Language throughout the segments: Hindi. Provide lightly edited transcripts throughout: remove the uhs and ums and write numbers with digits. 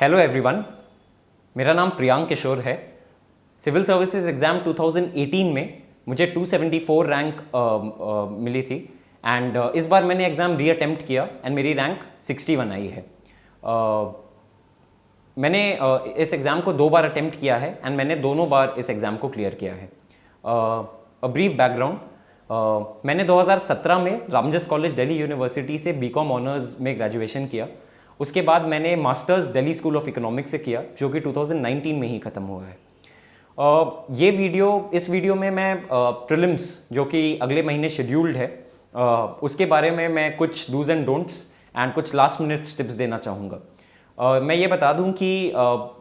हेलो एवरीवन, मेरा नाम प्रियांक किशोर है। सिविल सर्विसेज एग्ज़ाम 2018 में मुझे 274 रैंक मिली थी एंड इस बार मैंने एग्ज़ाम री अटेम्प्ट किया एंड मेरी रैंक 61 आई है। मैंने इस एग्ज़ाम को 2 बार अटेम्प्ट किया है एंड मैंने दोनों बार इस एग्ज़ाम को क्लियर किया है। अ ब्रीफ बैकग्राउंड, मैंने 2017 में रामजस कॉलेज दिल्ली यूनिवर्सिटी से बीकॉम ऑनर्स में ग्रेजुएशन किया। उसके बाद मैंने masters Delhi school of economics से किया, जो कि 2019 में ही ख़त्म हुआ है। इस वीडियो में मैं प्रीलिम्स जो कि अगले महीने शेड्यूल्ड है उसके बारे में मैं कुछ डूज एंड डोंट्स एंड कुछ लास्ट मिनट टिप्स देना चाहूँगा। मैं ये बता दूं कि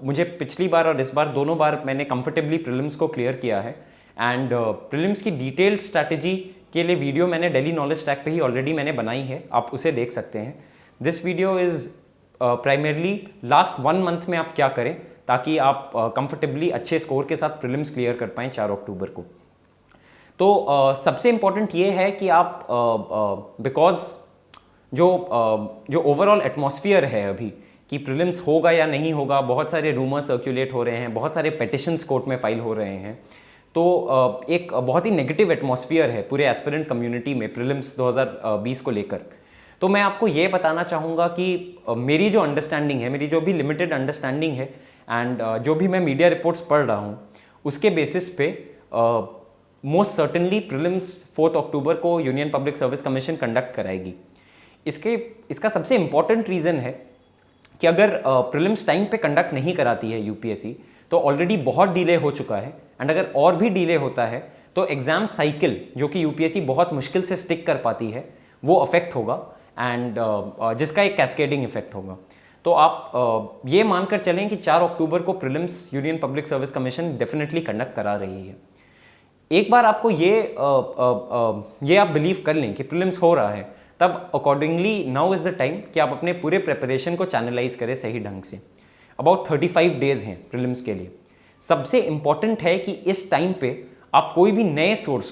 मुझे पिछली बार और इस बार दोनों बार मैंने कंफर्टेबली प्रीलिम्स को क्लियर किया है एंड प्रीलिम्स की डिटेल्ड स्ट्रैटेजी के लिए वीडियो मैंने दिल्ली नॉलेज ट्रैक पे ही ऑलरेडी मैंने बनाई है, आप उसे देख सकते हैं। This video is primarily last 1 month में आप क्या करें ताकि आप कंफर्टेबली अच्छे स्कोर के साथ प्रीलिम्स क्लियर कर पाएँ 4 अक्टूबर को। तो सबसे इम्पॉर्टेंट ये है कि आप बिकॉज जो ओवरऑल एटमॉस्फियर है अभी कि प्रीलिम्स होगा या नहीं होगा, बहुत सारे रूमर सर्कुलेट हो रहे हैं, बहुत सारे पेटिशंस कोर्ट में फाइल हो रहे हैं, तो एक बहुत ही नेगेटिव एटमॉस्फियर है पूरे एस्पिरेंट कम्युनिटी में प्रीलिम्स 2020 को लेकर। तो मैं आपको ये बताना चाहूँगा कि मेरी जो अंडरस्टैंडिंग है, मेरी जो भी लिमिटेड अंडरस्टैंडिंग है एंड जो भी मैं मीडिया रिपोर्ट्स पढ़ रहा हूँ उसके बेसिस पे मोस्ट सर्टेनली प्रीलिम्स 4 अक्टूबर को union public service commission conduct कराएगी। इसका सबसे इम्पॉर्टेंट रीज़न है कि अगर प्रीलिम्स टाइम पे कंडक्ट नहीं कराती है यूपीएससी तो ऑलरेडी बहुत डिले हो चुका है एंड अगर और भी डिले होता है तो एग्ज़ाम साइकिल जो कि यूपीएससी बहुत मुश्किल से स्टिक कर पाती है वो अफेक्ट होगा एंड जिसका एक कैस्केडिंग इफेक्ट होगा। तो आप ये मानकर चलें कि 4 अक्टूबर को prelims union public service commission definitely conduct करा रही है। एक बार आपको ये आप बिलीव कर लें कि प्रीलिम्स हो रहा है, तब accordingly now is the time कि आप अपने पूरे प्रिपरेशन को चैनलाइज करें सही ढंग से। अबाउट 35 डेज हैं प्रीलिम्स के लिए। सबसे इम्पॉर्टेंट है कि इस टाइम पे आप कोई भी नए सोर्स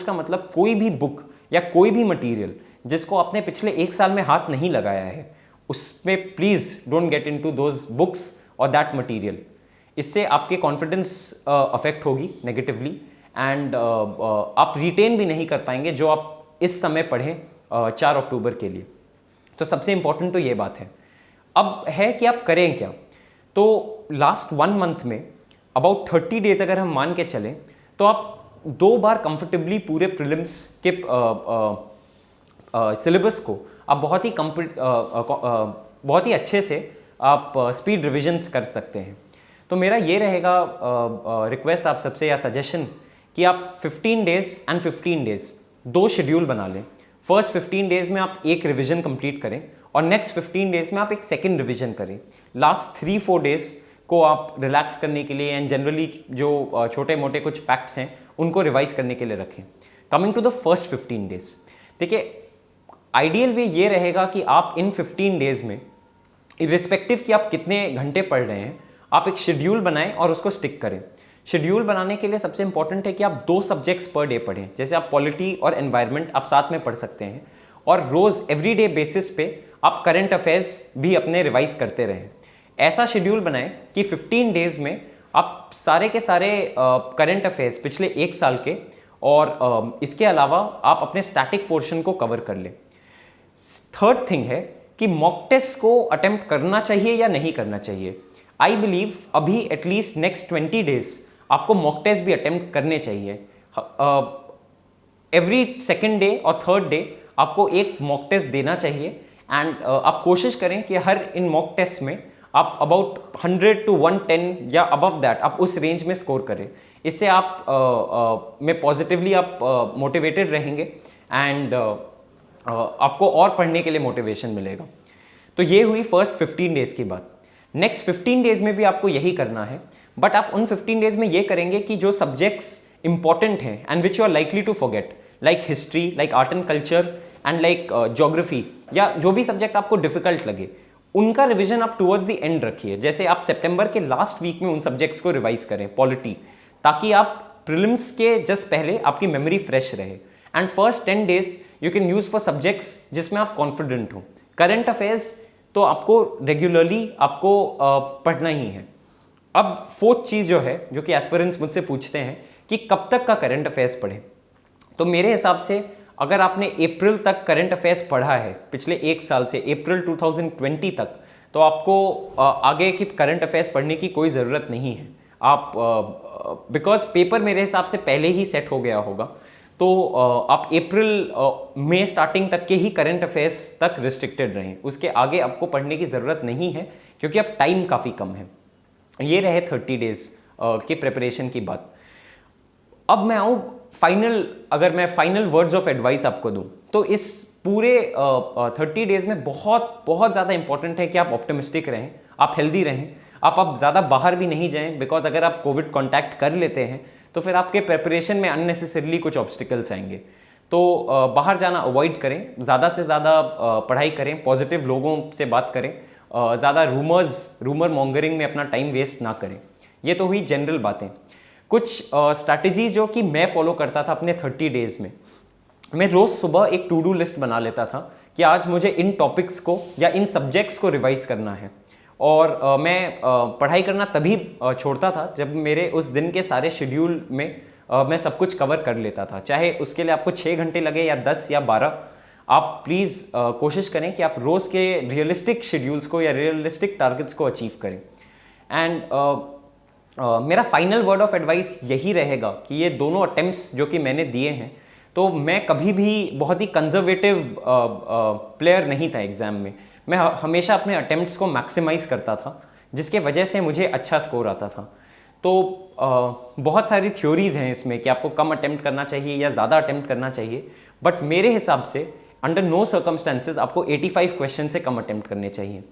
का मतलब कोई भी बुक या कोई भी मटीरियल जिसको आपने पिछले 1 साल में हाथ नहीं लगाया है उसमें please don't get into those books और दैट मटीरियल। इससे आपके कॉन्फिडेंस अफेक्ट होगी नेगेटिवली एंड आप रिटेन भी नहीं कर पाएंगे जो आप इस समय पढ़ें 4 अक्टूबर के लिए। तो सबसे इम्पॉर्टेंट तो ये बात है। अब है कि आप करें क्या। तो लास्ट 1 मंथ में अबाउट 30 डेज अगर हम मान के चलें तो आप 2 बार कंफर्टेबली पूरे प्रीलिम्स के सिलेबस को आप बहुत ही अच्छे से आप स्पीड रिविजन कर सकते हैं। तो मेरा ये रहेगा रिक्वेस्ट आप सबसे या सजेशन कि आप 15 डेज एंड 15 डेज 2 शेड्यूल बना लें। फर्स्ट 15 डेज में आप एक रिवीजन कंप्लीट करें और नेक्स्ट 15 डेज में आप एक सेकंड रिवीजन करें। लास्ट 3-4 डेज को आप रिलैक्स करने के लिए एंड जनरली जो छोटे मोटे कुछ फैक्ट्स हैं उनको रिवाइज करने के लिए रखें। Coming to the first 15 days, देखिए आइडियल वे ये रहेगा कि आप इन 15 डेज में इर्रिस्पेक्टिव कि आप कितने घंटे पढ़ रहे हैं आप एक शेड्यूल बनाएं और उसको स्टिक करें। शेड्यूल बनाने के लिए सबसे इंपॉर्टेंट है कि आप 2 सब्जेक्ट्स पर डे पढ़ें। जैसे आप पॉलिटी और एनवायरनमेंट आप साथ में पढ़ सकते हैं और रोज़ एवरीडे बेसिस पे आप करंट अफेयर्स भी अपने रिवाइज करते रहें। ऐसा शेड्यूल बनाएं कि 15 डेज में आप सारे के सारे करंट अफेयर्स पिछले 1 साल के और इसके अलावा आप अपने स्टैटिक पोर्शन को कवर कर लें। थर्ड थिंग है कि मॉक टेस्ट को अटेम्प्ट करना चाहिए या नहीं करना चाहिए। आई बिलीव अभी एटलीस्ट नेक्स्ट 20 डेज आपको मॉक टेस्ट भी अटेम्प्ट करने चाहिए। एवरी सेकेंड डे और थर्ड डे आपको एक मॉक टेस्ट देना चाहिए एंड आप कोशिश करें कि हर इन मॉक टेस्ट में आप अबाउट 100 to 110 या अबव दैट आप उस रेंज में स्कोर करें। इससे आप में पॉजिटिवली आप मोटिवेटेड रहेंगे एंड आपको और पढ़ने के लिए मोटिवेशन मिलेगा। तो ये हुई फर्स्ट 15 डेज की बात। नेक्स्ट 15 डेज में भी आपको यही करना है, बट आप उन 15 डेज में ये करेंगे कि जो सब्जेक्ट्स इंपॉर्टेंट हैं and which you are likely to forget, like history, like art and culture and like geography, या जो भी सब्जेक्ट आपको डिफिकल्ट लगे उनका रिविजन आप टुवर्ड्स द एंड रखिए। जैसे आप सितंबर के लास्ट वीक में उन सब्जेक्ट्स को रिवाइज करें पॉलिटी, ताकि आप प्रीलिम्स के जस्ट पहले आपकी मेमोरी फ्रेश रहे। And first 10 days you can use for subjects जिसमें आप कॉन्फिडेंट हो। करंट अफेयर्स तो आपको रेगुलरली आपको पढ़ना ही है। अब फोर्थ चीज़ जो है, जो कि एस्पिरेंट्स मुझसे पूछते हैं कि कब तक का करंट अफेयर्स पढ़ें, तो मेरे हिसाब से अगर आपने अप्रैल तक करंट अफेयर्स पढ़ा है पिछले एक साल से, अप्रैल 2020 तक, तो आपको आगे की करंट अफेयर्स पढ़ने की कोई ज़रूरत नहीं है। आप बिकॉज पेपर मेरे हिसाब से पहले ही सेट हो गया होगा, तो आप अप्रैल मई स्टार्टिंग तक के ही करंट अफेयर्स तक रिस्ट्रिक्टेड रहें, उसके आगे आपको पढ़ने की ज़रूरत नहीं है, क्योंकि अब टाइम काफ़ी कम है। ये रहे 30 डेज के प्रिपरेशन की बात। अब मैं आऊँ फाइनल, अगर मैं फाइनल वर्ड्स ऑफ एडवाइस आपको दूं, तो इस पूरे 30 डेज में बहुत बहुत ज़्यादा इंपॉर्टेंट है कि आप ऑप्टिमिस्टिक रहें, आप हेल्दी रहें, आप ज़्यादा बाहर भी नहीं जाएं, बिकॉज अगर आप कोविड कॉन्टैक्ट कर लेते हैं तो फिर आपके प्रिपरेशन में अननेसेसरली कुछ ऑब्स्टिकल्स आएंगे। तो बाहर जाना अवॉइड करें, ज़्यादा से ज़्यादा पढ़ाई करें, पॉजिटिव लोगों से बात करें, ज़्यादा रूमर मॉन्गरिंग में अपना टाइम वेस्ट ना करें। ये तो हुई जनरल बातें। कुछ स्ट्रैटेजीज जो कि मैं फॉलो करता था अपने 30 डेज में, मैं रोज़ सुबह एक टू डू लिस्ट बना लेता था कि आज मुझे इन टॉपिक्स को या इन सब्जेक्ट्स को रिवाइज करना है। और मैं पढ़ाई करना तभी छोड़ता था जब मेरे उस दिन के सारे शेड्यूल में मैं सब कुछ कवर कर लेता था, चाहे उसके लिए आपको 6 घंटे लगे या 10 या 12। आप प्लीज़ कोशिश करें कि आप रोज़ के रियलिस्टिक शेड्यूल्स को या रियलिस्टिक टारगेट्स को अचीव करें। एंड मेरा फाइनल वर्ड ऑफ एडवाइस यही रहेगा कि ये दोनों अटेम्प्ट्स जो कि मैंने दिए हैं, तो मैं कभी भी बहुत ही कंजर्वेटिव प्लेयर नहीं था एग्ज़ाम में। मैं हमेशा अपने अटेम्प्ट्स को मैक्सिमाइज़ करता था, जिसके वजह से मुझे अच्छा स्कोर आता था। तो बहुत सारी थ्योरीज़ हैं इसमें कि आपको कम अटेम्प्ट करना चाहिए या ज़्यादा अटेम्प्ट करना चाहिए, बट मेरे हिसाब से अंडर नो सर्कमस्टेंसेज आपको 85 क्वेश्चन से कम अटेम्प्ट करने चाहिए।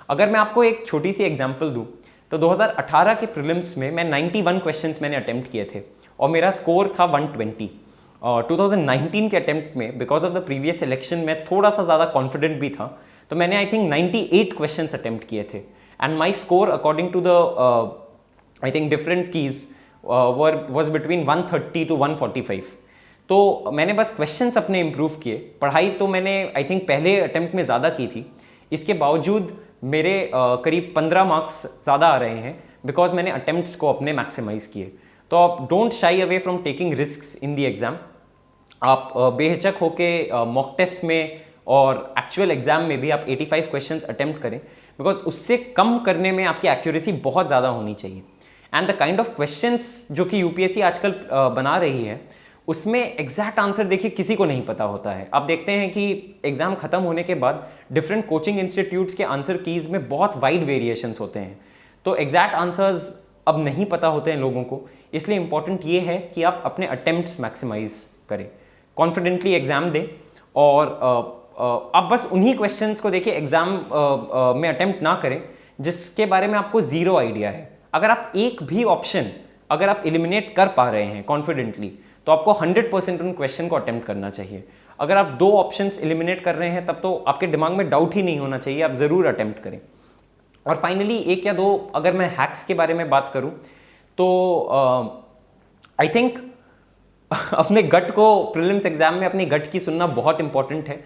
अगर मैं आपको एक छोटी सी एग्जांपल दूं, तो 2018 के प्रीलिम्स में मैं 91 क्वेश्चंस मैंने अटेम्प्ट किए थे और मेरा स्कोर था 120। और 2019 के अटेम्प्ट में because of the previous selection मैं थोड़ा सा ज़्यादा कॉन्फिडेंट भी था, तो मैंने आई थिंक 98 क्वेश्चंस अटेम्प्ट किए थे and my score according to the I think different keys was between 130 to 145। तो मैंने बस क्वेश्चंस अपने इम्प्रूव किए, पढ़ाई तो मैंने आई थिंक पहले अटेम्प्ट में ज़्यादा की थी, इसके बावजूद मेरे करीब 15 मार्क्स ज़्यादा आ रहे हैं बिकॉज मैंने अटेम्प्ट्स को अपने मैक्सिमाइज़ किए। तो आप don't shy away from taking risks in the exam. आप बेहिचक होके मॉक टेस्ट में और एक्चुअल एग्जाम में भी आप 85 क्वेश्चंस अटेम्प्ट करें, बिकॉज उससे कम करने में आपकी एक्यूरेसी बहुत ज़्यादा होनी चाहिए। And the kind of questions जो कि यूपीएससी आजकल बना रही है, उसमें एग्जैक्ट आंसर देखिए किसी को नहीं पता होता है। आप देखते हैं कि एग्ज़ाम ख़त्म होने के बाद डिफरेंट कोचिंग इंस्टीट्यूट्स के आंसर कीज़ में बहुत वाइड वेरिएशंस होते हैं, तो एग्जैक्ट आंसर्स अब नहीं पता होते हैं लोगों को। इसलिए इंपॉर्टेंट ये है कि आप अपने अटेम्प्ट्स मैक्सिमाइज करें, कॉन्फिडेंटली एग्ज़ाम दें और आप बस उन्हीं क्वेश्चंस को देखिए एग्ज़ाम में अटेम्प्ट ना करें जिसके बारे में आपको ज़ीरो आइडिया है। अगर आप एक भी ऑप्शन अगर आप एलिमिनेट कर पा रहे हैं कॉन्फिडेंटली, तो आपको 100% उन क्वेश्चन को अटेम्प्ट करना चाहिए। अगर आप 2 ऑप्शंस एलिमिनेट कर रहे हैं तब तो आपके दिमाग में डाउट ही नहीं होना चाहिए, आप ज़रूर अटेम्प्ट करें। और फाइनली 1 या 2 अगर मैं हैक्स के बारे में बात करूं, तो आई थिंक अपने गट को प्रीलिम्स एग्जाम में अपनी गट की सुनना बहुत इंपॉर्टेंट है।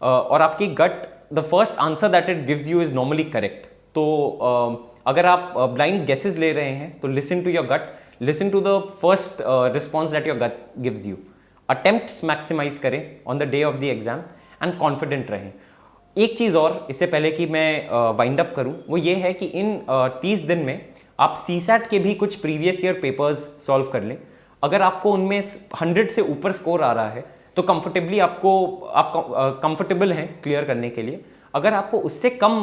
और आपकी gut, the first answer that it gives you is normally correct. तो अगर आप ब्लाइंड गेसेस ले रहे हैं तो listen to your gut, listen to the first response that your gut gives you. Attempts maximize करें on the day of the exam and confident रहें। एक चीज़ और इससे पहले कि मैं वाइंड अप करूं, वो ये है कि इन 30 दिन में आप सीसैट के भी कुछ प्रीवियस ईयर पेपर्स सॉल्व कर लें। अगर आपको उनमें 100 से ऊपर स्कोर आ रहा है तो कंफर्टेबली आप कंफर्टेबल हैं क्लियर करने के लिए। अगर आपको उससे कम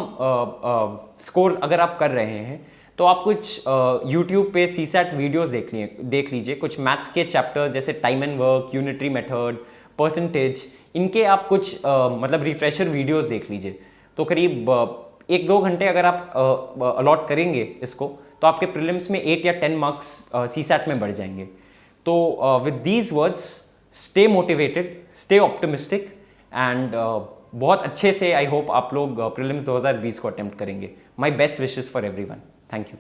स्कोर अगर आप कर रहे हैं तो आप कुछ यूट्यूब पे सीसैट वीडियोस देख लीजिए। कुछ मैथ्स के चैप्टर्स जैसे time and work, unitary method, percentage, इनके आप कुछ मतलब रिफ्रेशर वीडियोस देख लीजिए। तो करीब 1-2 घंटे अगर आप अलॉट करेंगे इसको, तो आपके प्रीलिम्स में 8 या 10 मार्क्स सीसैट में बढ़ जाएंगे। तो with these words, stay motivated, stay optimistic and बहुत अच्छे से आई होप आप लोग प्रीलिम्स 2020 को अटेम्प्ट करेंगे। My best wishes for everyone. Thank you.